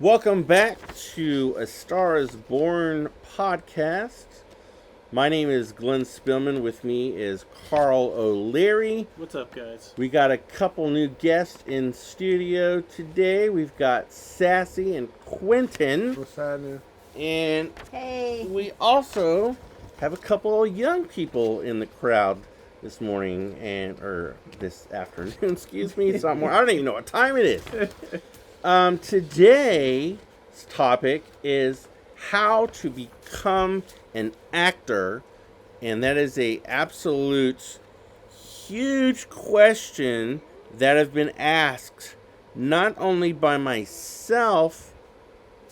Welcome back to A Star is Born podcast. My name is Glenn Spillman. With me is Carl O'Leary. What's up, guys? We got a couple new guests in studio today. We've got Sassy and Quentin. What's happening? And Hey. we also have a couple of young people in the crowd this morning or this afternoon, excuse me. It's not more. I don't even know what time it is. Today's topic is how to become an actor, and that is a absolute huge question that have been asked not only by myself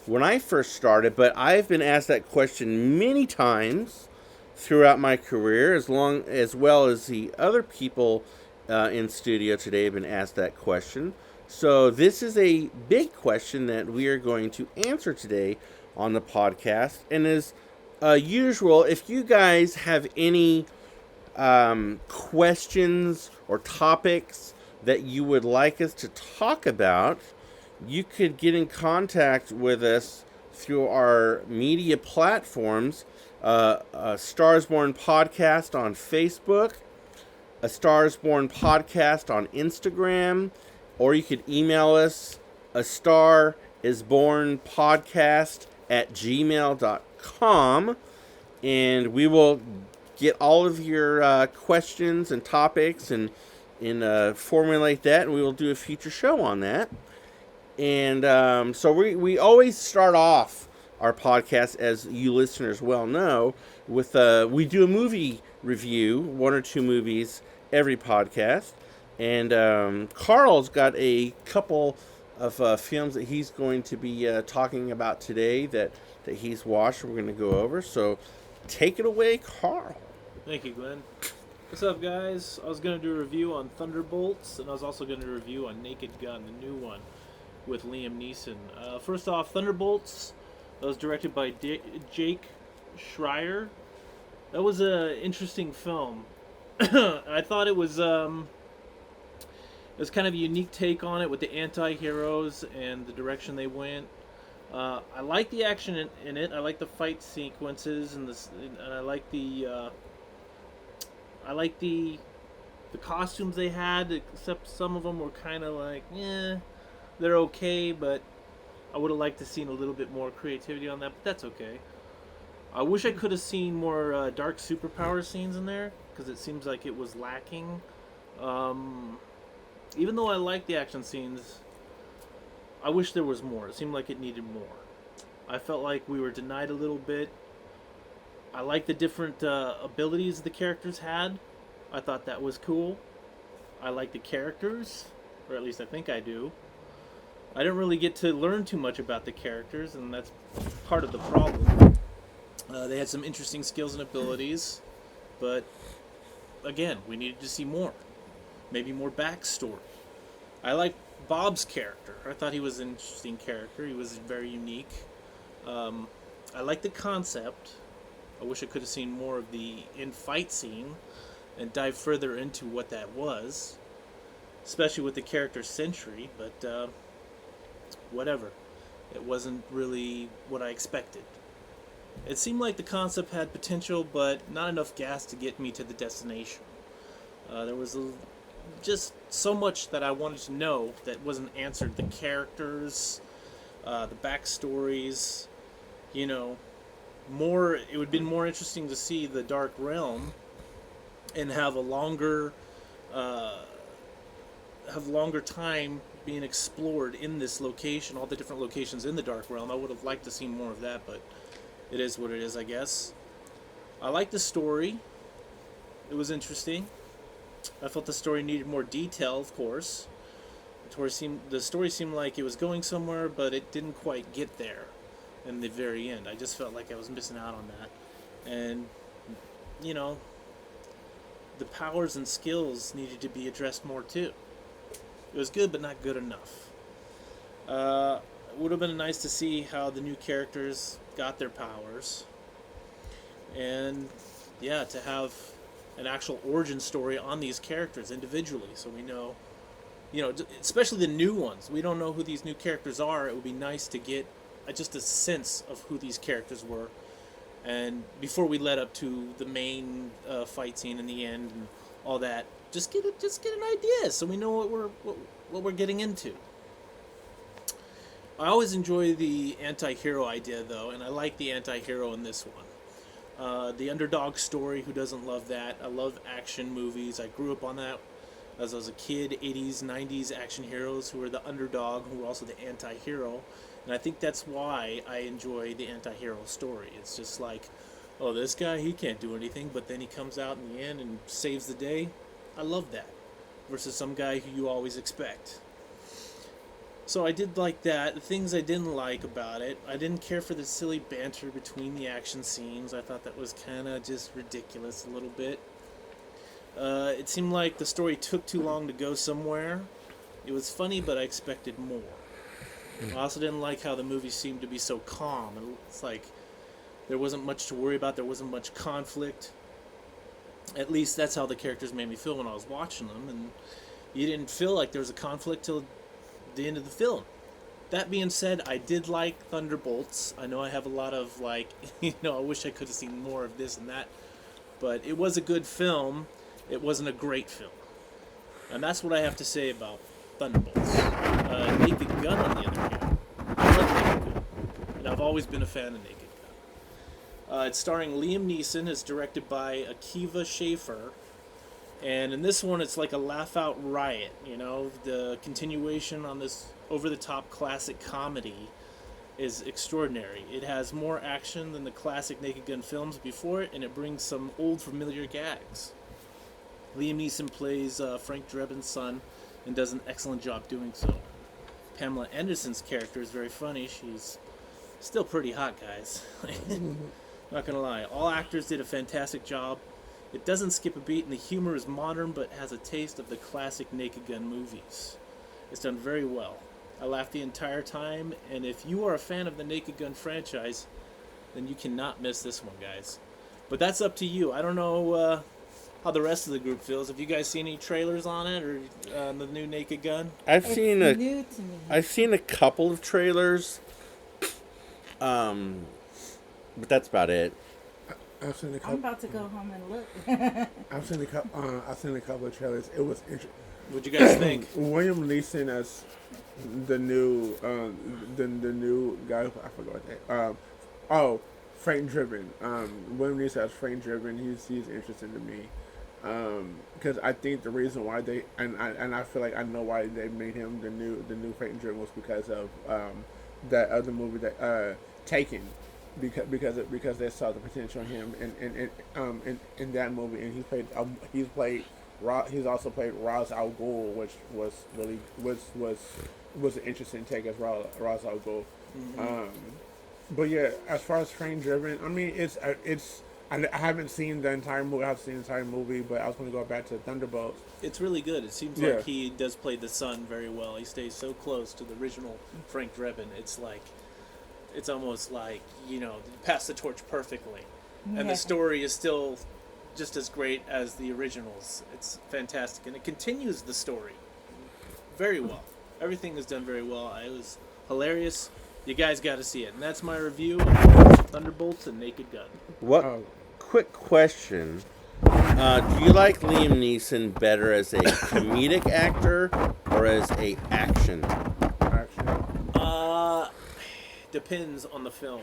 when I first started, but I've been asked that question many times throughout my career, as well as the other people in studio today have been asked that question. So this is a big question that we are going to answer today on the podcast. And as usual, if you guys have any questions or topics that you would like us to talk about, you could get in contact with us through our media platforms. Stars Born Podcast on Facebook, A Stars Born Podcast on Instagram, or you could email us astarisbornpodcast@gmail.com, and we will get all of your questions and topics and formulate that, and we will do a future show on that. And so we always start off our podcast, as you listeners well know, with we do a movie review, one or two movies every podcast. And Carl's got a couple of films that he's going to be talking about today that he's watched. We're going to go over. So take it away, Carl. Thank you, Glenn. What's up, guys? I was going to do a review on Thunderbolts, and I was also going to review on Naked Gun, the new one, with Liam Neeson. First off, Thunderbolts, that was directed by Jake Schreier. That was an interesting film. I thought it was kind of a unique take on it with the anti-heroes and the direction they went. I like the action in it. I like the fight sequences and I like the costumes they had. Except some of them were kind of like, they're okay, but I would have liked to seen a little bit more creativity on that. But that's okay. I wish I could have seen more dark superpower scenes in there, because it seems like it was lacking. Even though I like the action scenes, I wish there was more. It seemed like it needed more. I felt like we were denied a little bit. I like the different abilities the characters had. I thought that was cool. I like the characters, or at least I think I do. I didn't really get to learn too much about the characters, and that's part of the problem. They had some interesting skills and abilities, but again, we needed to see more. Maybe more backstory. I like Bob's character. I thought he was an interesting character. He was very unique. I like the concept. I wish I could have seen more of the in-fight scene and dive further into what that was, especially with the character Sentry, but whatever. It wasn't really what I expected. It seemed like the concept had potential, but not enough gas to get me to the destination. There was just so much that I wanted to know that wasn't answered. The characters, the backstories, more. It would have been more interesting to see the Dark Realm and have a longer time being explored in this location, all the different locations in the Dark Realm. I would have liked to see more of that, but it is what it is, I guess. I like the story. It was interesting. I felt the story needed more detail, of course. The story seemed like it was going somewhere, but it didn't quite get there in the very end. I just felt like I was missing out on that. And, the powers and skills needed to be addressed more, too. It was good, but not good enough. It would have been nice to see how the new characters got their powers. And, to have an actual origin story on these characters individually, so we know especially the new ones. We don't know who these new characters are. It would be nice to get just a sense of who these characters were, and before we led up to the main fight scene in the end and all that, just get an idea so we know what we're getting into. I always enjoy the anti-hero idea, though, and I like the anti-hero in this one. The underdog story, who doesn't love that? I love action movies. I grew up on that as I was a kid, 80s, 90s action heroes who were the underdog, who were also the anti-hero. And I think that's why I enjoy the anti-hero story. It's just like, oh, this guy, he can't do anything, but then he comes out in the end and saves the day. I love that. Versus some guy who you always expect. So I did like that. The things I didn't like about it, I didn't care for the silly banter between the action scenes. I thought that was kind of just ridiculous a little bit. It seemed like the story took too long to go somewhere. It was funny, but I expected more. I also didn't like how the movie seemed to be so calm. It's like there wasn't much to worry about. There wasn't much conflict. At least that's how the characters made me feel when I was watching them. And you didn't feel like there was a conflict till the end of the film. That being said, I did like Thunderbolts. I know I have a lot of I wish I could have seen more of this and that. But it was a good film. It wasn't a great film. And that's what I have to say about Thunderbolts. Naked Gun, on the other hand, I love Naked Gun, and I've always been a fan of Naked Gun. It's starring Liam Neeson. It's directed by Akiva Schaffer, and in this one, it's like a laugh-out riot. The continuation on this over-the-top classic comedy is extraordinary. It has more action than the classic Naked Gun films before it, and it brings some old familiar gags. Liam Neeson plays Frank Drebin's son and does an excellent job doing so. Pamela Anderson's character is very funny. She's still pretty hot, guys. Not gonna lie. All actors did a fantastic job. It doesn't skip a beat, and the humor is modern but has a taste of the classic Naked Gun movies. It's done very well. I laughed the entire time, and if you are a fan of the Naked Gun franchise, then you cannot miss this one, guys. But that's up to you. I don't know how the rest of the group feels. Have you guys seen any trailers on it or the new Naked Gun? I've It's seen new to me. I've seen a couple of trailers, but that's about it. I've seen a I'm couple. about to go home and look. I've seen a couple of trailers. It was interesting. What'd you guys think? William Neeson as the new guy. I forgot that. Frank Drebin. William Neeson as Frank Drebin. He's interesting to me. Because I think the reason why they and I feel like I know why they made him the new Frank Drebin was because of that other movie that Taken. Because they saw the potential in him in that movie, and he's also played Ra's al Ghul, which was an interesting take as Ra's al Ghul. Mm-hmm. But yeah, as far as Train Driven, I mean I haven't seen the entire movie. I haven't seen the entire movie, but I was going to go back to Thunderbolts. It's really good. It seems like he does play the son very well. He stays so close to the original Frank Drebin. It's almost like, pass the torch perfectly. And the story is still just as great as the originals. It's fantastic. And it continues the story very well. Everything is done very well. It was hilarious. You guys got to see it. And that's my review of Thunderbolts and Naked Gun. Quick question. Do you like Liam Neeson better as a comedic actor or as a action? Depends on the film,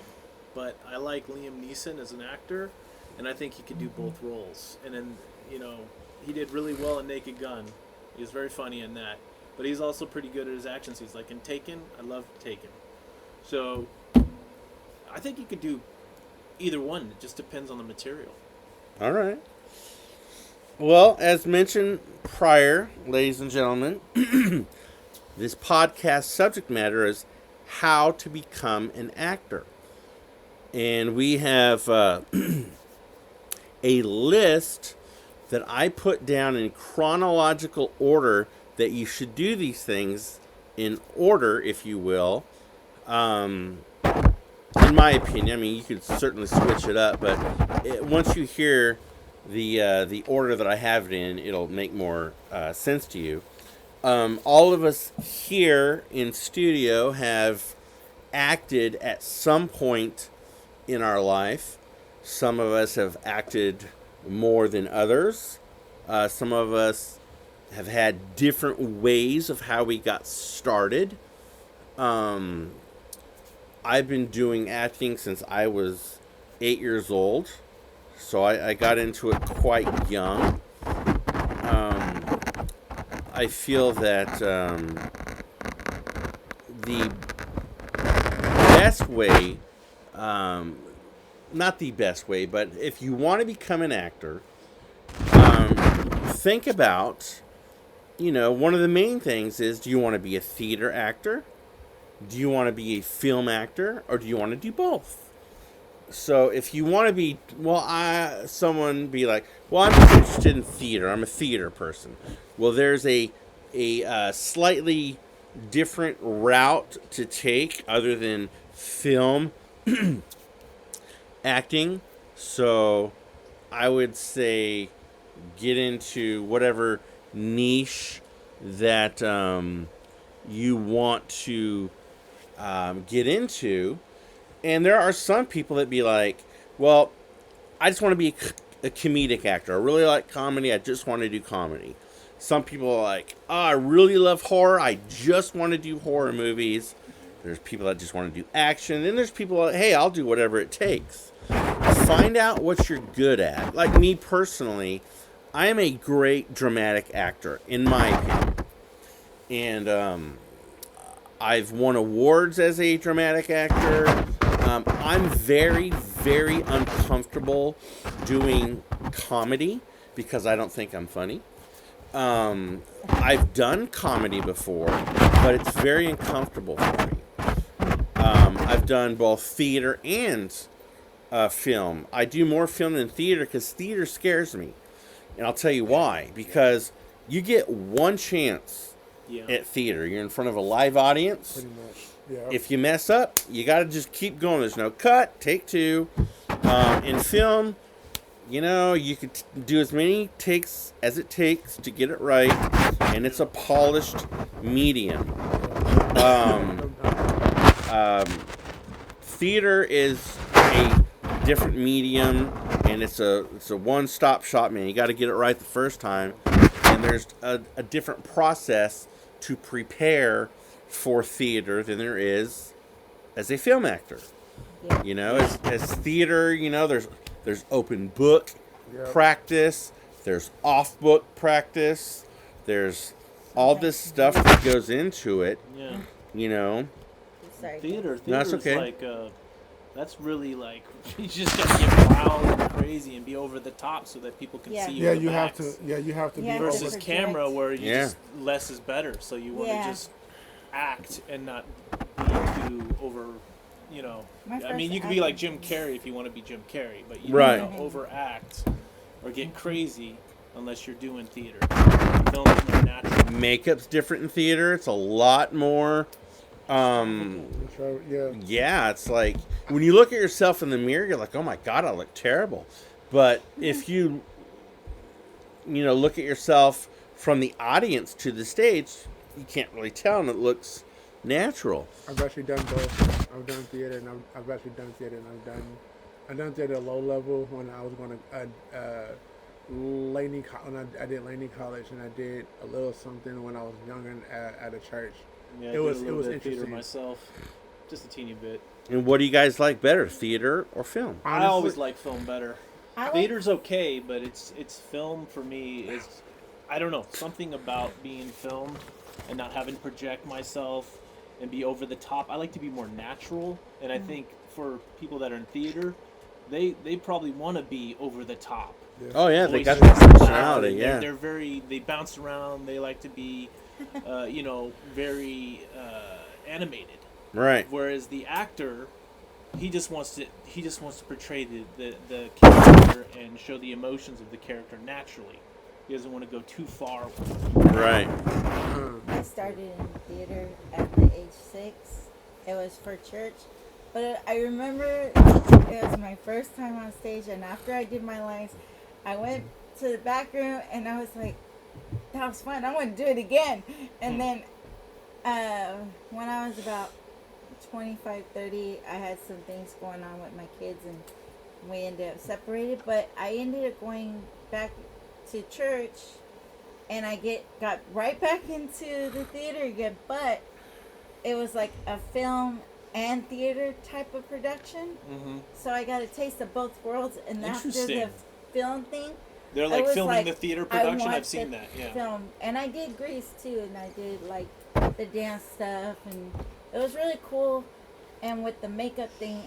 but I like Liam Neeson as an actor, and I think he could do both roles. And then, he did really well in Naked Gun. He was very funny in that, but he's also pretty good at his action scenes. Like in Taken, I love Taken. So I think he could do either one. It just depends on the material. All right. Well, as mentioned prior, ladies and gentlemen, this podcast subject matter is how to become an actor. And we have a list that I put down in chronological order that you should do these things in order, if you will. In my opinion, I mean, you could certainly switch it up, but once you hear the order that I have it in, it'll make more sense to you. All of us here in studio have acted at some point in our life. Some of us have acted more than others. Some of us have had different ways of how we got started. I've been doing acting since I was 8 years old, so I got into it quite young. I feel that the best way, not the best way, but if you want to become an actor, think about, one of the main things is, do you want to be a theater actor? Do you want to be a film actor? Or do you want to do both? So if you want to be, someone be like, well, I'm just interested in theater. I'm a theater person. Well, there's a slightly different route to take other than film acting. So I would say get into whatever niche that you want to get into. And there are some people that be like, well, I just want to be a comedic actor. I really like comedy. I just want to do comedy. Some people are like, oh, I really love horror. I just want to do horror movies. There's people that just want to do action. Then there's people like, hey, I'll do whatever it takes. Find out what you're good at. Like me personally, I am a great dramatic actor, in my opinion. And I've won awards as a dramatic actor. I'm very, very uncomfortable doing comedy because I don't think I'm funny. I've done comedy before, but it's very uncomfortable for me. I've done both theater and film. I do more film than theater because theater scares me. And I'll tell you why. Because you get one chance at theater. You're in front of a live audience. Pretty much. Yeah. If you mess up, you got to just keep going. There's no cut, take two. In film, you could do as many takes as it takes to get it right, and it's a polished medium. Theater is a different medium, and it's a one-stop shop, man. You got to get it right the first time, and there's a different process to prepare for theater than there is as a film actor. Yeah. As theater, there's open book practice, there's off book practice, there's all this stuff that goes into it. Yeah. Sorry. Theater No, that's okay. is like that's really like you just gotta get wild and crazy and be over the top so that people can see you. Yeah, in the you have backs. to. Yeah, you have to You be have to over. Versus project. camera where you Yeah. just less is better. So you want to Yeah. just act and not be too over. My I mean, first you can be like acting Jim Carrey if you want to be Jim Carrey, but you Right. don't want to overact or get crazy unless you're doing theater. Film is more natural. Makeup's different in theater. It's a lot more. Yeah, it's like when you look at yourself in the mirror, you're like, oh my God, I look terrible. But if you look at yourself from the audience to the stage, you can't really tell, and it looks natural. I've actually done both. I've done theater, and I've actually done theater, and I've done theater at low level when I was going to Laney. When I did Laney College, and I did a little something when I was younger at a church. Yeah, It was bit of theater interesting. myself, just a teeny bit. And what do you guys like better, theater or film? I always like film better. I like- Theater's okay, but it's film for me is, I don't know, something about being filmed and not having to project myself and be over the top. I like to be more natural, and I think for people that are in theater, they probably want to be over the top. Oh yeah, they got Voices that loud, personality. and Yeah. they bounce around. They like to be, very animated. Right. Whereas the actor, he just wants to portray the character and show the emotions of the character naturally. He doesn't want to go too far. Right. I started in theater at the age 6. It was for church. But I remember it was my first time on stage, and after I did my lines, I went to the back room and I was like, that was fun. I want to do it again. And then when I was about 25, 30, I had some things going on with my kids, and we ended up separated. But I ended up going back to church, and I got right back into the theater again. But it was like a film and theater type of production. Mm-hmm. So I got a taste of both worlds. And after Interesting. the film thing, They're I like was filming like, the theater I production. want I've seen the that. Yeah. film. And I did Grease too, and I did like the dance stuff, and it was really cool. And with the makeup thing,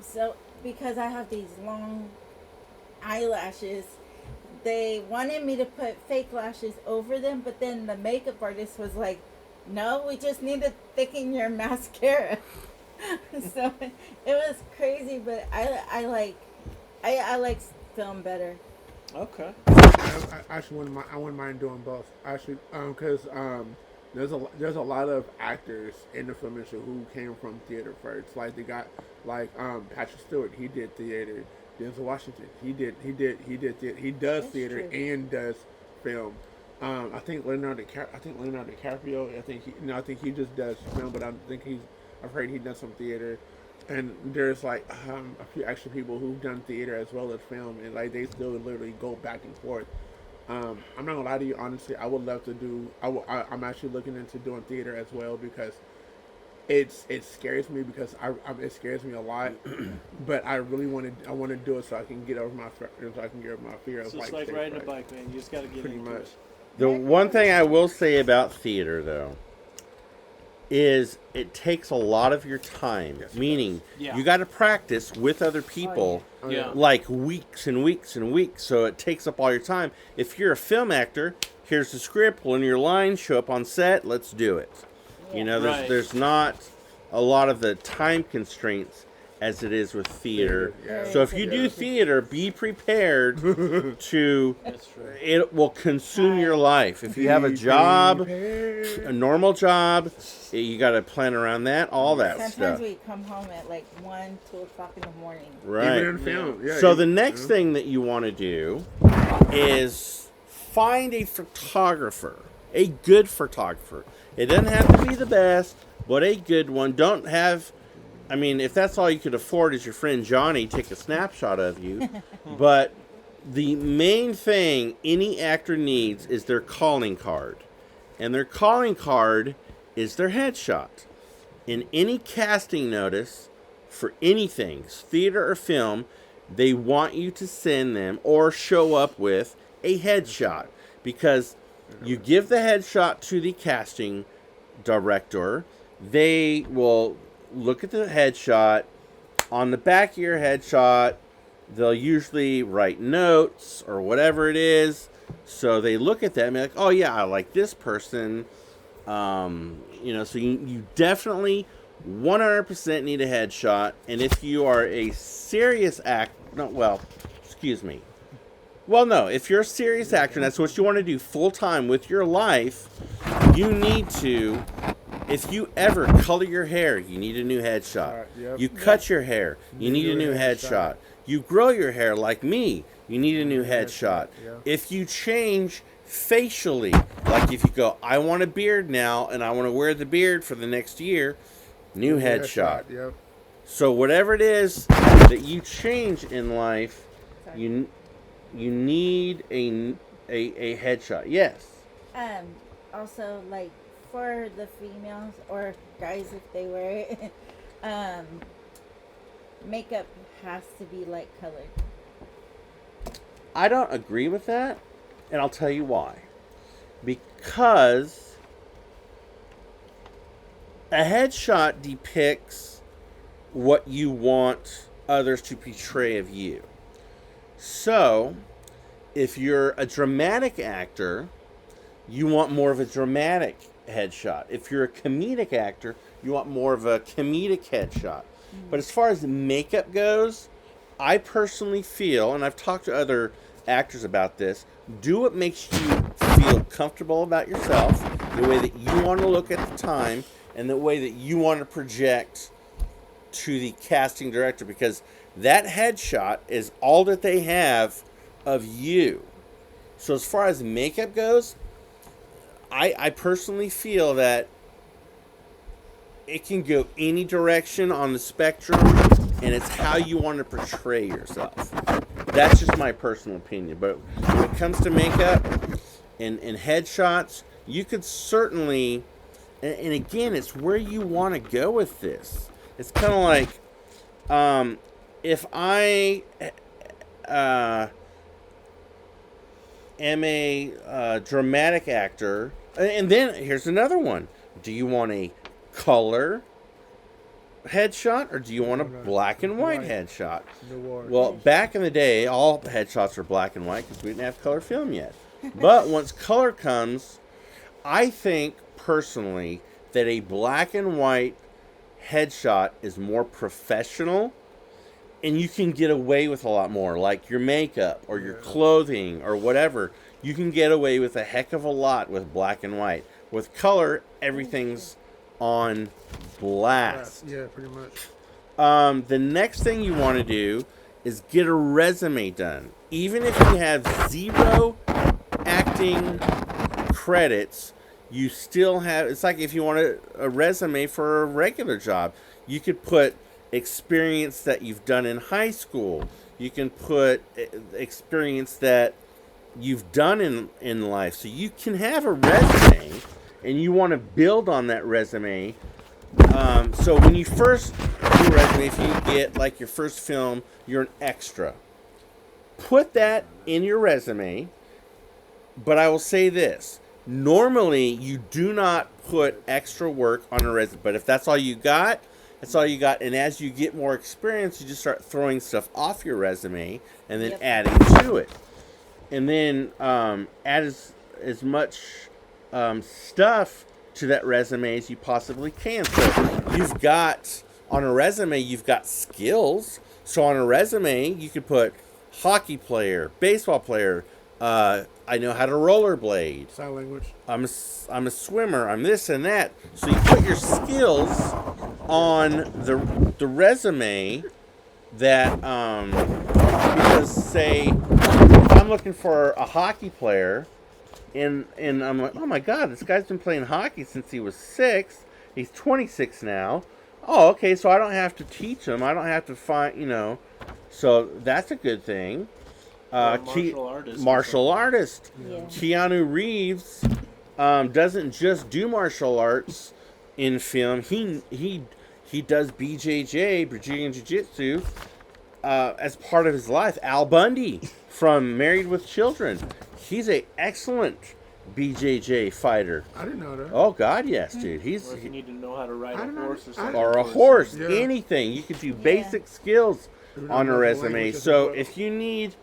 so because I have these long eyelashes, they wanted me to put fake lashes over them, but then the makeup artist was like, no, we just need to thicken your mascara. So it was crazy, but I like film better. Okay. I actually wouldn't mind doing both. Actually, because there's a lot of actors in the film industry who came from theater first. Like they got Patrick Stewart, he did theater. Denzel Washington, he does That's theater true. and does film. I think Leonardo DiCaprio. I think he just does film, but I've heard he does some theater. And there's like a few extra people who've done theater as well as film, and like they still literally go back and forth. I'm not gonna lie to you, honestly. I would love to do. I'm actually looking into doing theater as well because it scares me because it scares me a lot. But I really want to do it so I can get over my fear of It's just like like stage riding a fright. bike, man. You just got to get Pretty into much. it. The one thing I will say about theater, though, is it takes a lot of your time. Yes, it Meaning, Yeah. you got to practice with other people, Oh, Yeah. like weeks and weeks and weeks. So it takes up all your time. If you're a film actor, here's the script. When your lines show up on set, let's do it. You know, Right. there's not a lot of the time constraints as it is with theater. Yeah. So if you do theater, be prepared to. That's true. It will consume your life. If you have a job, a normal job, you got to plan around that, all that Sometimes stuff. we come home at like 1, 2 o'clock in the morning. Right. Even in film, yeah. So the next thing that you want to do is find a photographer, a good photographer. It doesn't have to be the best, but a good one. Don't have, I mean, if that's all you could afford is your friend Johnny take a snapshot of you, but the main thing any actor needs is their calling card. And their calling card is their headshot. In any casting notice for anything, theater or film, they want you to send them or show up with a headshot. Because you give the headshot to the casting director, they will look at the headshot. On the back of your headshot, they'll usually write notes or whatever it is. So they look at that and be like, oh yeah, I like this person. You know, so you definitely 100% need a headshot. And if you are a serious if you're a serious actor and that's what you want to do full time with your life, you need to, if you ever color your hair, you need a new headshot. Yep. You cut your hair, you need a new headshot. You grow your hair like me, you need a new headshot. Yeah. If you change facially, like if you go, I want a beard now and I want to wear the beard for the next year, new headshot. Yep. So whatever it is that you change in life, Sorry. you need a headshot. Yes. Also, like for the females or guys if they wear it, makeup has to be light colored. I don't agree with that, and I'll tell you why. Because a headshot depicts what you want others to portray of you. So, if you're a dramatic actor, you want more of a dramatic headshot. If you're a comedic actor, you want more of a comedic headshot. But as far as makeup goes, I personally feel, and I've talked to other actors about this, do what makes you feel comfortable about yourself, the way that you want to look at the time, and the way that you want to project to the casting director, because that headshot is all that they have of you. So as far as makeup goes, I personally feel that it can go any direction on the spectrum, and it's how you want to portray yourself. That's just my personal opinion. But when it comes to makeup and headshots, you could certainly, and again, it's where you want to go with this. It's kind of like, if I am a dramatic actor, and then here's another one. Do you want a color headshot, or do you want a black and white headshot? Well, back in the day, all headshots were black and white because we didn't have color film yet. But once color comes, I think personally that a black and white headshot is more professional, and you can get away with a lot more, like your makeup or your clothing or whatever. You can get away with a heck of a lot with black and white. With color, everything's on blast. Yeah, pretty much. The next thing you want to do is get a resume done. Even if you have 0 acting credits, you still have, it's like if you want a resume for a regular job, you could put experience that you've done in high school. You can put experience that you've done in life. So you can have a resume, and you want to build on that resume. So when you first do a resume, if you get like your first film, you're an extra. Put that in your resume. But I will say this. Normally, you do not put extra work on a resume. But if that's all you got, that's all you got. And as you get more experience, you just start throwing stuff off your resume and then adding to it. And then add as much stuff to that resume as you possibly can. So you've got, on a resume, you've got skills. So on a resume, you could put hockey player, baseball player, I know how to rollerblade. Sign language. I'm a swimmer. I'm this and that. So you put your skills on the resume that because say if I'm looking for a hockey player and I'm like, oh my God, this guy's been playing hockey since he was 6. He's 26 now. Oh, okay, so I don't have to teach him. I don't have to find, so that's a good thing. Martial artist. Yeah. Keanu Reeves doesn't just do martial arts in film. He does BJJ, Brazilian Jiu-Jitsu, as part of his life. Al Bundy from Married with Children. He's an excellent BJJ fighter. I didn't know that. Oh God, yes, dude. Or if you need to know how to ride a horse or something. Or a horse, Yeah. anything. You could do basic skills on a resume. So if you need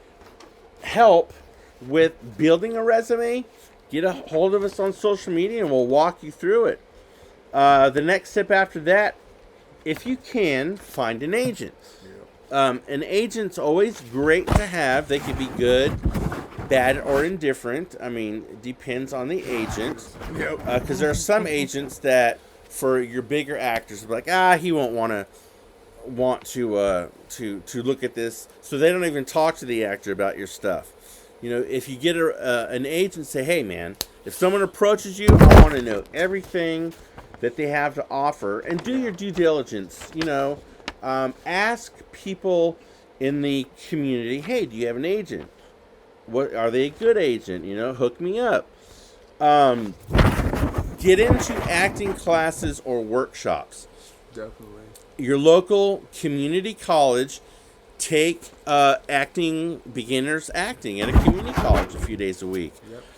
help with building a resume, get a hold of us on social media and we'll walk you through it. The next step after that, if you can, find an agent. An agent's always great to have. They can be good, bad, or indifferent. I mean, it depends on the agent. Because there are some agents that, for your bigger actors, be like, he won't want to look at this, so they don't even talk to the actor about your stuff. If you get an agent, say, hey man, if someone approaches you, I want to know everything that they have to offer, and do your due diligence. Ask people in the community, hey, do you have an agent? What are they a good agent? Hook me up. Get into acting classes or workshops. Definitely. Your local community college, take beginners acting at a community college a few days a week.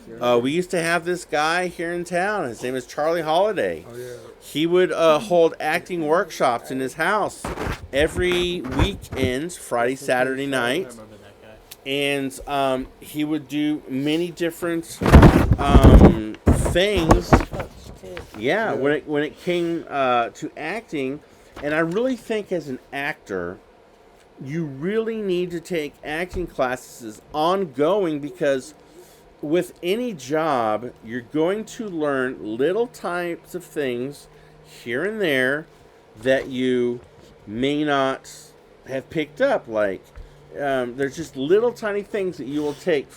We used to have this guy here in town. His name is Charlie Holiday. Oh, yeah. He would hold acting workshops in his house every weekend, Friday, Saturday night. I remember that guy. And he would do many different things. Yeah, when it came to acting. And I really think as an actor, you really need to take acting classes ongoing, because with any job, you're going to learn little types of things here and there that you may not have picked up. Like, there's just little tiny things that you will take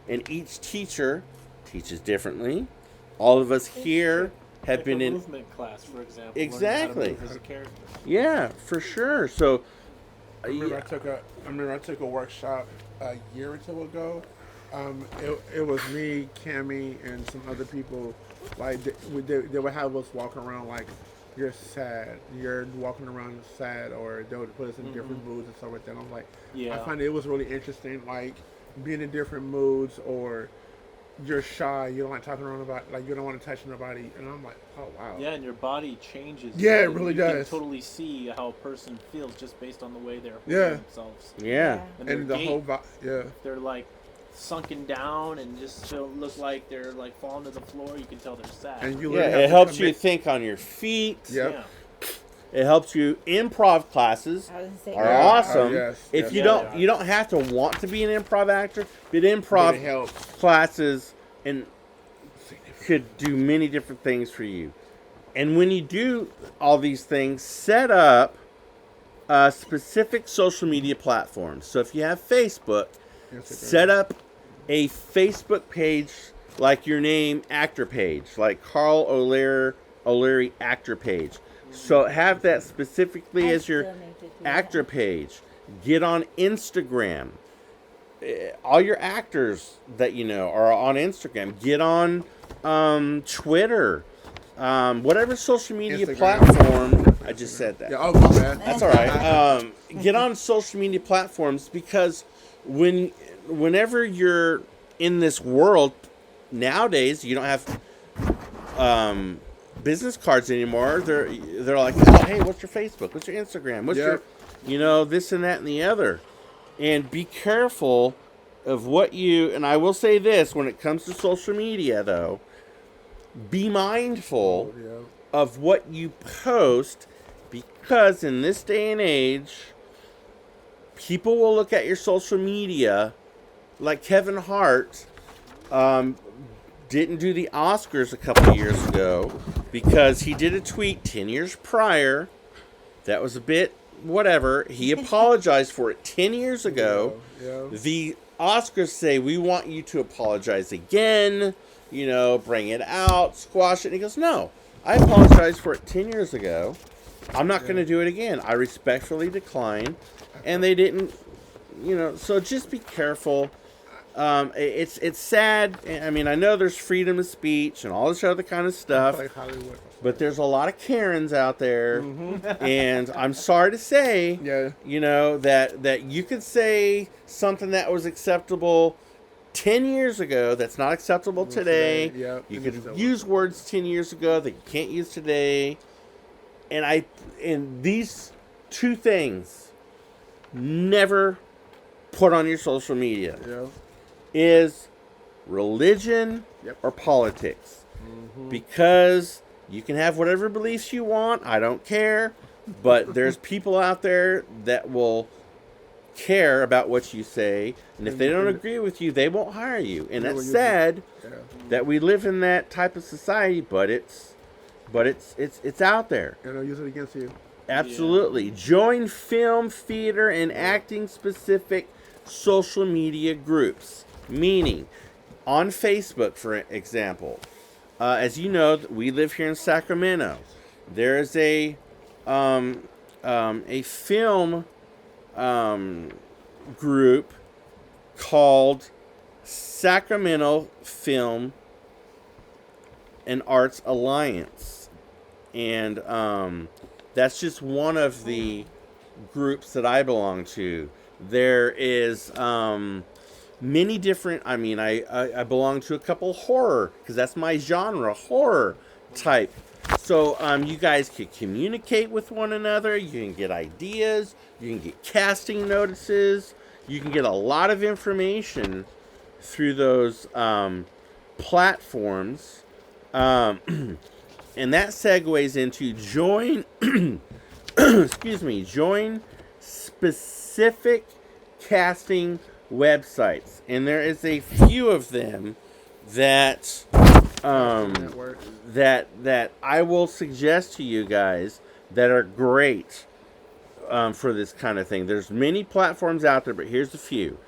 and each teacher teaches differently. All of us here have Like been a in movement class, for example. Exactly. Learning how to move as a character. Yeah, for sure. So I remember I took a workshop a year or two ago. It was me, Cammy, and some other people. Like they would have us walk around like you're sad, you're walking around sad, or they would put us in different moods and stuff like that. I'm like, Yeah. I find it was really interesting, like being in different moods, or you're shy, you don't like talking around about, like you don't want to touch nobody, and I'm like, oh wow. Yeah, and your body changes. Yeah, it You really can does. totally see how a person feels just based on the way they're Yeah. holding themselves. yeah. And, their And the gait, whole yeah. they're like sunken down and just don't look like they're like falling to the floor. You can tell they're sad. And you Yeah, literally have it to helps you commit- think on your feet. Yeah. Yeah. It helps you. Improv classes I was gonna say, are Yeah. awesome. Yes, If yes. you Yeah, don't, they are. you don't have to want to be an improv actor, but But improv it helps. classes and could do many different things for you. And when you do all these things, set up specific social media platforms. So if you have Facebook, set up a Facebook page like your name actor page, like Carl O'Leary actor page. So have that specifically I as your still need to do actor page. Get on Instagram. All your actors that you know are on Instagram. Get on Twitter. Whatever social media Instagram. platform. I just said that. Yeah, oh my bad. That's all right. Get on social media platforms, because whenever you're in this world nowadays, you don't have business cards anymore. They're like, oh, hey, what's your Facebook? What's your Instagram? What's Yep. your, this and that and the other. And be careful of what you. And I will say this: when it comes to social media, though, be mindful Yeah. of what you post, because in this day and age, people will look at your social media like Kevin Hart didn't do the Oscars a couple of years ago because he did a tweet 10 years prior that was a bit whatever. He apologized for it 10 years ago. Yeah. The Oscars say, we want you to apologize again, bring it out, squash it. And he goes, no, I apologized for it 10 years ago. I'm not going to do it again. I respectfully decline. And they didn't, so just be careful. It's sad. I mean, I know there's freedom of speech and all this other kind of stuff, Like Hollywood. but there's a lot of Karens out there. And I'm sorry to say, Yeah. that you could say something that was acceptable 10 years ago that's not acceptable today. Yeah. You And could it's still- use words 10 years ago that you can't use today. And these two things never put on your social media Yeah. is religion Yep. or politics. Because you can have whatever beliefs you want, I don't care, but there's people out there that will care about what you say, and if they don't agree with you, they won't hire you. And that's sad Yeah. that we live in that type of society, but it's out there. And they'll use it against you. Absolutely. Join film, theater, and acting specific social media groups. Meaning, on Facebook, for example, as you know, we live here in Sacramento. There is a film group called Sacramento Film and Arts Alliance. And that's just one of the groups that I belong to. There is many different, I belong to a couple horror, because that's my genre, horror type. So you guys can communicate with one another. You can get ideas. You can get casting notices. You can get a lot of information through those platforms. And that segues into join join specific casting websites. And there is a few of them that Network. that I will suggest to you guys that are great for this kind of thing. There's many platforms out there, but here's a few.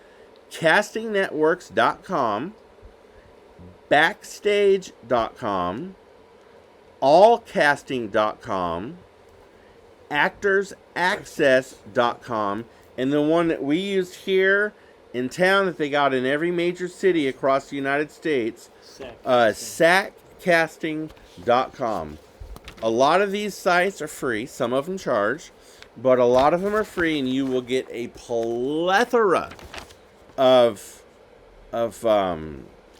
castingnetworks.com, backstage.com, allcasting.com, actorsaccess.com, and the one that we used here in town that they got in every major city across the United States, sackcasting.com. A lot of these sites are free. Some of them charge, but a lot of them are free, and you will get a plethora of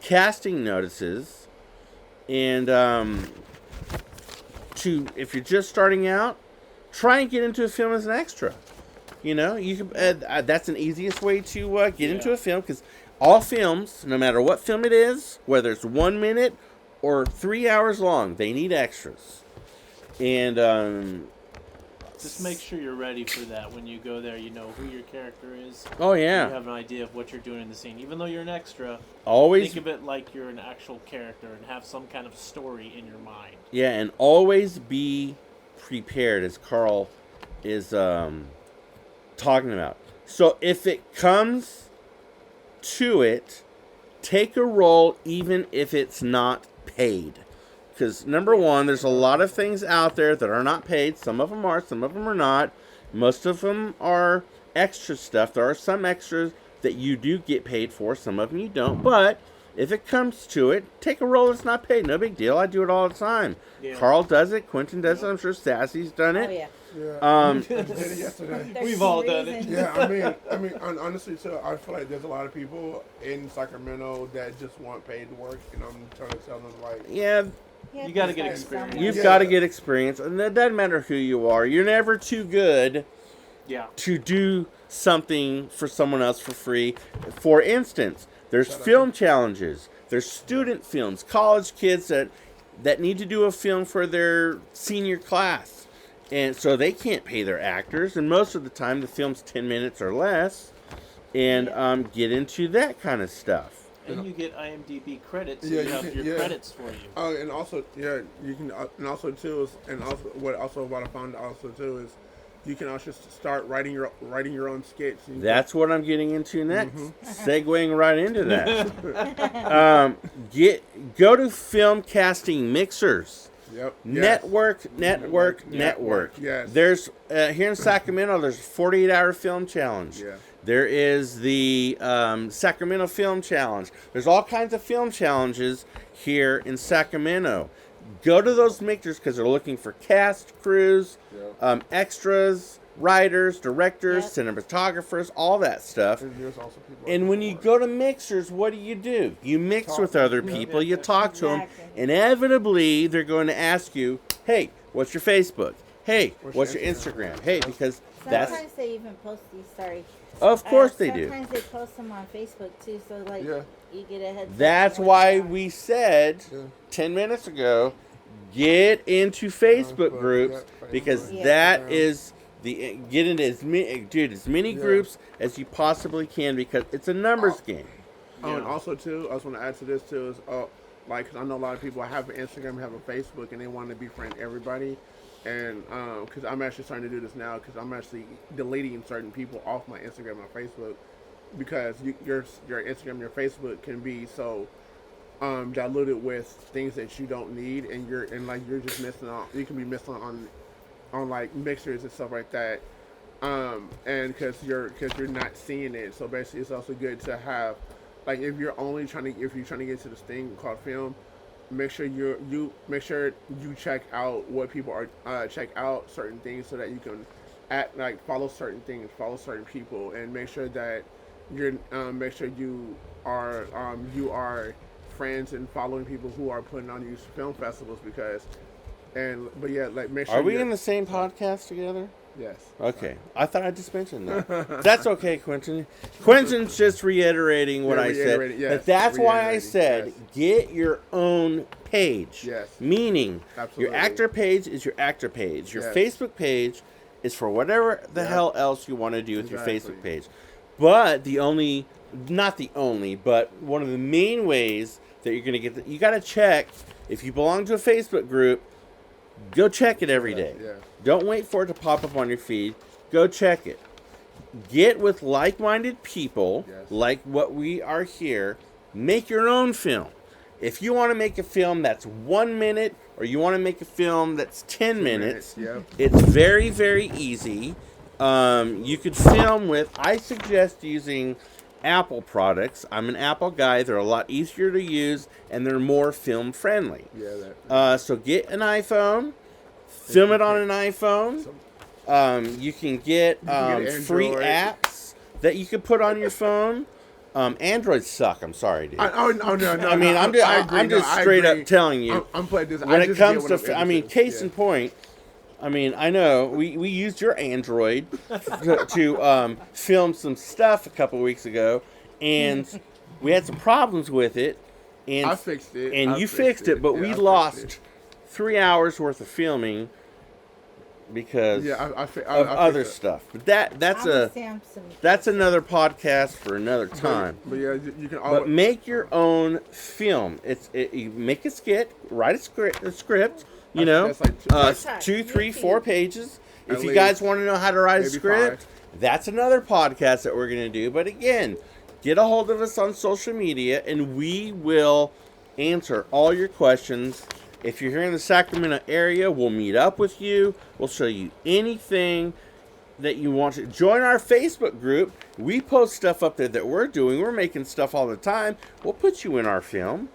casting notices. And if you're just starting out, try and get into a film as an extra. You know, you can. That's an easiest way to get into a film, because all films, no matter what film it is, whether it's 1 minute or 3 hours long, they need extras. And just make sure you're ready for that when you go there. You know who your character is. Oh yeah. You have an idea of what you're doing in the scene, even though you're an extra. Always think of it like you're an actual character and have some kind of story in your mind. Yeah, and always be prepared, as Carl is talking about. So if it comes to it, take a role even if it's not paid. Because, number one, there's a lot of things out there that are not paid. Some of them are, some of them are not. Most of them are extra stuff. There are some extras that you do get paid for. Some of them you don't. But if it comes to it, take a role that's not paid. No big deal. I do it all the time. Yeah. Carl does it. Quentin does it. I'm sure Sassy's done it. Oh, yeah. Did it yesterday. We've all done it. Yeah, I mean, honestly, so I feel like there's a lot of people in Sacramento that just want paid work, and I'm trying to tell them, like, you got to get experience. You've got to get experience, and it doesn't matter who you are. You're never too good to do something for someone else for free. For instance, there's film challenges. There's student films, college kids that need to do a film for their senior class. And so they can't pay their actors, and most of the time the film's 10 minutes or less, and get into that kind of stuff. And you get IMDb credits. So you have your credits for you. Oh, and also, you can, and also too, what I found also too is, you can also start writing your own skits. That's what I'm getting into next. Segueing right into that. Go to film casting mixers. Yep. Network. Yes. There's here in Sacramento. There's a 48-hour film challenge. Yeah. There is the Sacramento Film Challenge. There's all kinds of film challenges here in Sacramento. Go to those mixers because they're looking for cast, crews, extras, writers, directors, cinematographers, all that stuff. And when you go to mixers, what do? You mix with other people. You talk to them. Inevitably, they're going to ask you, hey, what's your Facebook? Hey, what's your Instagram? Hey, because sometimes they even post these, Of course they do. Sometimes they post them on Facebook too, so you get a heads up. That's why we said 10 minutes ago, get into Facebook groups, because that is get into as many groups as you possibly can, because it's a numbers game. Oh, and also too, I just want to add to this too is like, 'cause I know a lot of people have an Instagram, have a Facebook, and they want to befriend everybody. And because I'm actually starting to do this now, because I'm actually deleting certain people off my Instagram and Facebook, because your Instagram, your Facebook can be so diluted with things that you don't need, and you're just missing on. You can be missing on like mixers and stuff like that, and because you're not seeing it. So basically, it's also good to have, like, if you're trying to get to this thing called film. Make sure you check out what people are check out certain things, so that you can follow certain things, follow certain people, and make sure that you are friends and following people who are putting on these film festivals, make sure. Are we in the same podcast together? Yes. Okay. I thought I just mentioned that. That's okay, Quentin. Quentin's just reiterating what I said. Yes, but that's why I said get your own page. Yes. Meaning, absolutely, your actor page is your actor page. Your Facebook page is for whatever the hell else you want to do with your Facebook page. But not the only, but one of the main ways that you're going to get you got to check if you belong to a Facebook group. Go check it every day. Yeah. Don't wait for it to pop up on your feed. Go check it. get with like-minded people, Yes. like what we are here. Make your own film. If you want to make a film that's 1 minute, or you want to make a film that's 10 minutes, Yep. it's very, very easy. You could film with, I suggest using Apple products. I'm an Apple guy. They're a lot easier to use, and they're more film friendly. Yeah, that. So get an iPhone, film it on an iPhone. You can get free Android. apps that you can put on your phone. Androids suck. I'm sorry, dude. No. I mean, I'm just straight up telling you. I'm playing this. When I it just comes get to, what I'm I mean, interested in. case in point. I mean, I know we used your Android to film some stuff a couple weeks ago, and we had some problems with it. And I fixed it. and I you fixed it, but Yeah, we I fixed lost it. 3 hours worth of filming because Yeah, of I other fixed it. stuff. But that's I'm a Samsung. that's another podcast for another time. But yeah, you can But always. make your own film. You make a skit, write a script. You know, That's like That's 2, 3, 4 pages. At If you guys least. want to know how to write a Maybe script, that's another podcast that we're going to do. But again, get a hold of us on social media, and we will answer all your questions. If you're here in the Sacramento area, we'll meet up with you. We'll show you anything that you want to. Join our Facebook group. We post stuff up there that we're doing. We're making stuff all the time. We'll put you in our film.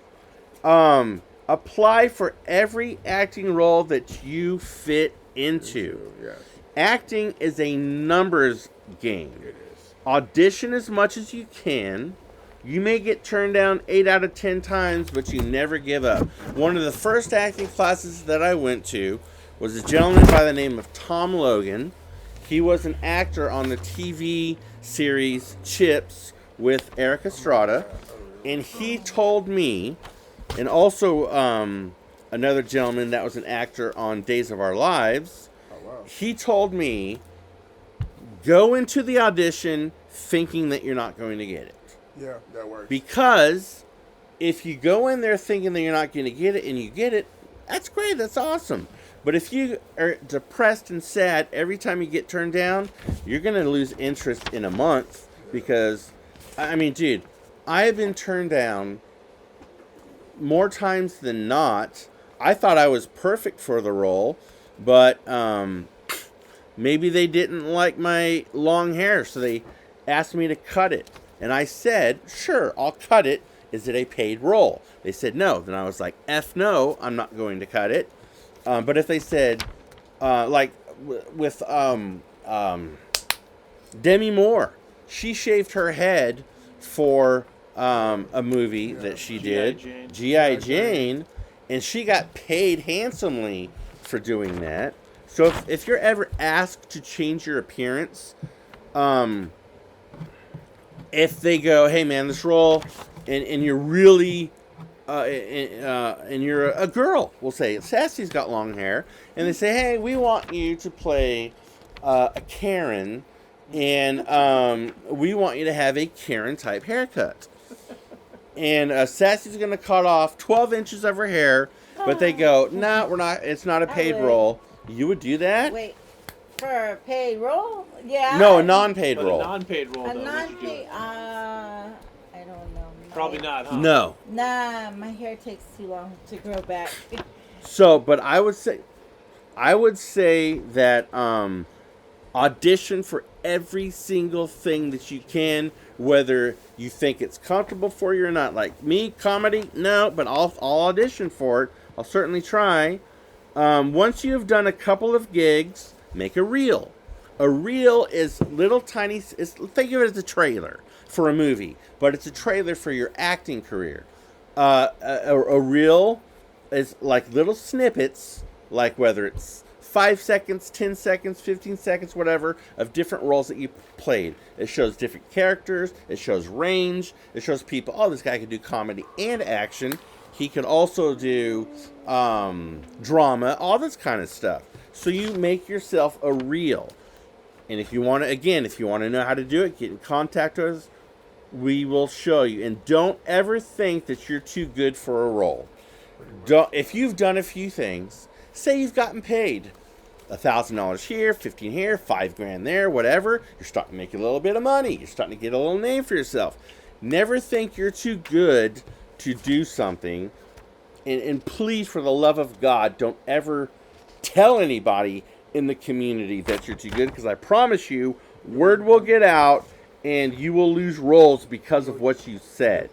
Apply for every acting role that you fit into. Yes, Acting is a numbers game. it is. Audition as much as you can. You may get turned down 8 out of 10 times, but you never give up. One of the first acting classes that I went to was a gentleman by the name of Tom Logan. He was an actor on the TV series Chips with Eric Estrada. And he told me, and also another gentleman that was an actor on Days of Our Lives, Oh wow. he told me, go into the audition thinking that you're not going to get it. Yeah, that works. Because if you go in there thinking that you're not going to get it and you get it, that's great, that's awesome. But if you are depressed and sad every time you get turned down, you're going to lose interest in a month. Because, I mean, dude, I have been turned down more times than not. I thought I was perfect for the role, but maybe they didn't like my long hair, so they asked me to cut it. And I said, sure, I'll cut it. Is it a paid role? They said no. Then I was like, F no, I'm not going to cut it. But if they said, with Demi Moore, she shaved her head for a movie that she did, Jane. G.I. Jane, and she got paid handsomely for doing that. So if you're ever asked to change your appearance, if they go, hey man, this role, and you're really, and you're a girl, we'll say, Sassy's got long hair, and they say, hey, we want you to play a Karen, and we want you to have a Karen type haircut. And Sassy's going to cut off 12 inches of her hair, but they go, nah, we're not, it's not a paid would. role. You would do that? Wait, for a paid role? Yeah. No, a non-paid But role. a non-paid role, A though, would you do non-paid. it? I don't know. Probably not, huh? No. Nah, my hair takes too long to grow back. So, but I would say that audition for every single thing that you can, whether you think it's comfortable for you or not. Like me, comedy, no, but I'll audition for it. I'll certainly try. Once you have done a couple of gigs, make a reel. A reel is little tiny. Think of it as a trailer for a movie, but it's a trailer for your acting career. A reel is like little snippets, like whether it's 5 seconds, 10 seconds, 15 seconds, whatever, of different roles that you played. It shows different characters. It shows range. It shows people, oh, this guy can do comedy and action. He can also do drama, all this kind of stuff. So you make yourself a reel. And if you want to know how to do it, get in contact with us. We will show you. And don't ever think that you're too good for a role. If you've done a few things, say you've gotten paid $1,000 here, 15 here, $5,000 there, whatever. You're starting to make a little bit of money. You're starting to get a little name for yourself. Never think you're too good to do something. And please, for the love of God, don't ever tell anybody in the community that you're too good, because I promise you, word will get out and you will lose roles because of what you said.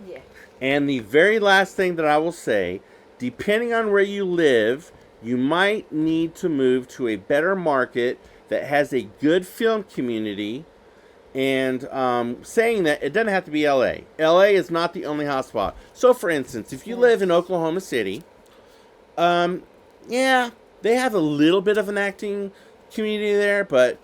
Yeah. And the very last thing that I will say, depending on where you live, you might need to move to a better market that has a good film community. And saying that, it doesn't have to be LA. LA is not the only hotspot. So, for instance, if you live in Oklahoma City, yeah, they have a little bit of an acting community there. But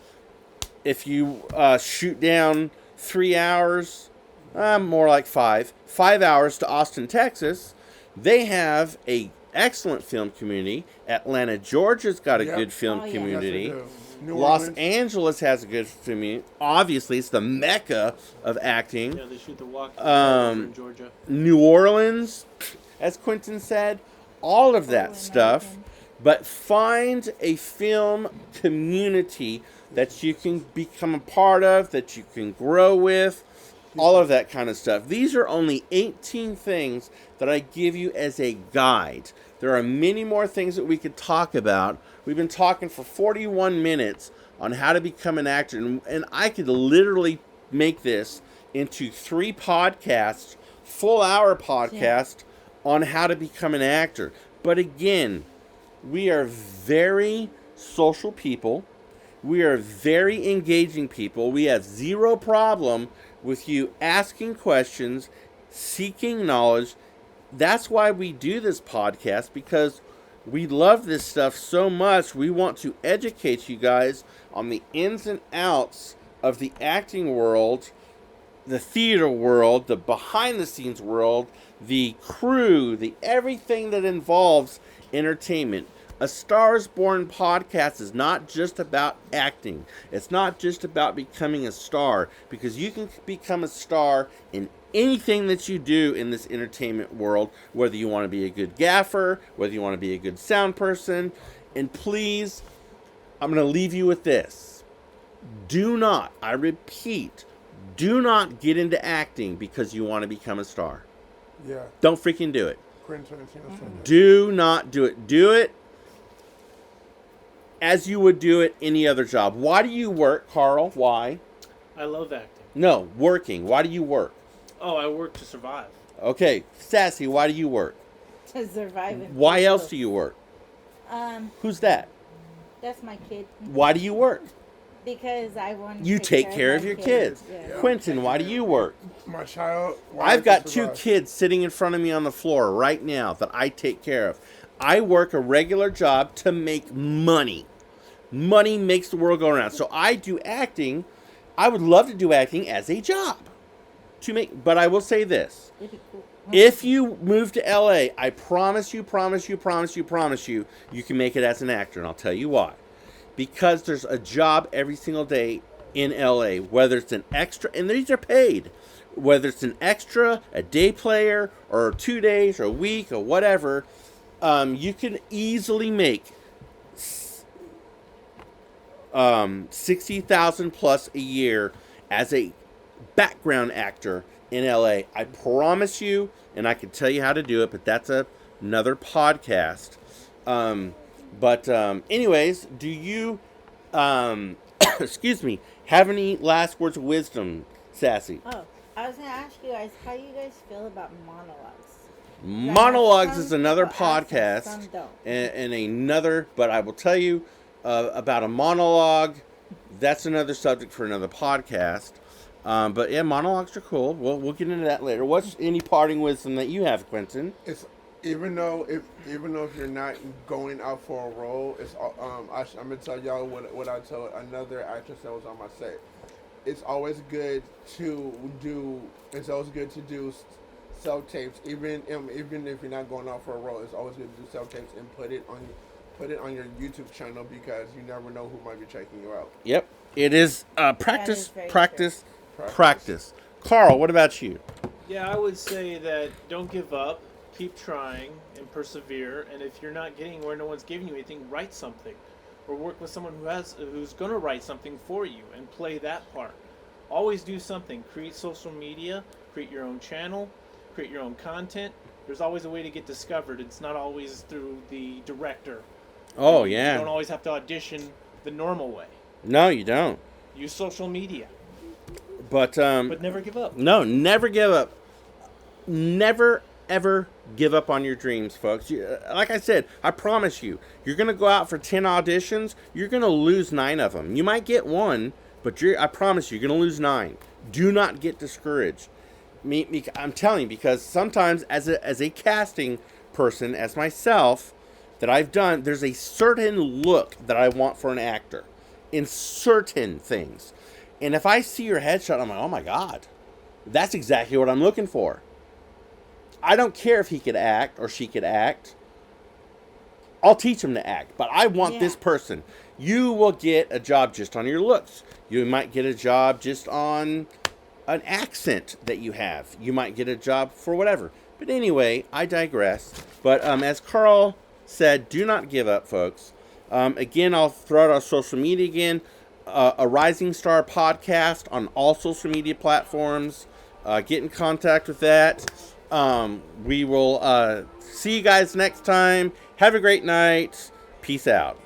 if you shoot down 3 hours, more like 5 hours to Austin, Texas, they have a excellent film community. Atlanta, Georgia's got a good film community. Yes, Los Angeles has a good community. Obviously, it's the mecca of acting. Yeah, they shoot the walk in Georgia. New Orleans, as Quentin said, all of that stuff. But find a film community that you can become a part of, that you can grow with, all of that kind of stuff. These are only 18 things that I give you as a guide. There are many more things that we could talk about. We've been talking for 41 minutes on how to become an actor, and I could literally make this into 3 podcasts, full-hour podcasts on how to become an actor. But again, we are very social people. We are very engaging people. We have zero problem with you asking questions, seeking knowledge. That's why we do this podcast, because we love this stuff so much. We want to educate you guys on the ins and outs of the acting world, the theater world, the behind-the-scenes world, the crew, the everything that involves entertainment. A Stars Born podcast is not just about acting. It's not just about becoming a star, because you can become a star in anything that you do in this entertainment world, whether you want to be a good gaffer, whether you want to be a good sound person. And please, I'm going to leave you with this. Do not, I repeat, do not get into acting because you want to become a star. Yeah. Don't freaking do it. Quentin Tarantino said that. Do not do it. Do it as you would do it any other job. Why do you work, Carl? Why? I love acting. No, working. Why do you work? Oh, I work to survive. Okay, Sassy, why do you work? To survive. Why else do you work? Who's that? That's my kid. Why do you work? Because I want to You take care of your kids. Yeah. Quentin, why do you work? My child. I've got 2 kids sitting in front of me on the floor right now that I take care of. I work a regular job to make money. Money makes the world go around. So I do acting. I would love to do acting as a job. But I will say this. It'd be cool. If you move to LA, I promise you, you can make it as an actor. And I'll tell you why. Because there's a job every single day in LA, whether it's an extra, and these are paid, whether it's an extra, a day player, or 2 days, or a week, or whatever, you can easily make $60,000 plus a year as a background actor in LA. I promise you, and I can tell you how to do it, but that's another podcast. Anyways, do you, excuse me, have any last words of wisdom, Sassy? Oh, I was going to ask you guys, how do you guys feel about monologues? Monologues Some is another people ask them, podcast, some don't. and another, but I will tell you about a monologue. That's another subject for another podcast. But yeah, monologues are cool. We'll get into that later. What's any parting wisdom that you have, Quentin? It's even though if you're not going out for a role, it's I'm gonna tell y'all what I told another actress that was on my set. It's always good to do. It's always good to do self tapes, even if you're not going out for a role. It's always good to do self tapes and put it on your YouTube channel, because you never know who might be checking you out. Yep, it is practice, very practice, practice. Carl, what about you? Yeah, I would say that don't give up. keep trying and persevere. And if you're not getting where no one's giving you anything, write something, or work with someone who's going to write something for you and play that part. Always do something. Create social media, create your own channel, create your own content. There's always a way to get discovered. It's not always through the director. Oh, You yeah. don't always have to audition the normal way. No, you don't. Use social media, But but never give up. no, never give up. Never, ever give up on your dreams, folks. Like I said, I promise you, you're going to go out for 10 auditions. You're going to lose 9 of them. You might get 1, but I promise you, you're going to lose 9. Do not get discouraged. I'm telling you, because sometimes as a casting person, as myself, that I've done, there's a certain look that I want for an actor in certain things. And if I see your headshot, I'm like, oh my God, that's exactly what I'm looking for. I don't care if he could act or she could act. I'll teach him to act, but I want this person. You will get a job just on your looks. You might get a job just on an accent that you have. You might get a job for whatever. But anyway, I digress. But as Carl said, do not give up, folks. Again, I'll throw out our social media again. A Rising Star podcast on all social media platforms. Get in contact with that. We will see you guys next time. Have a great night. Peace out.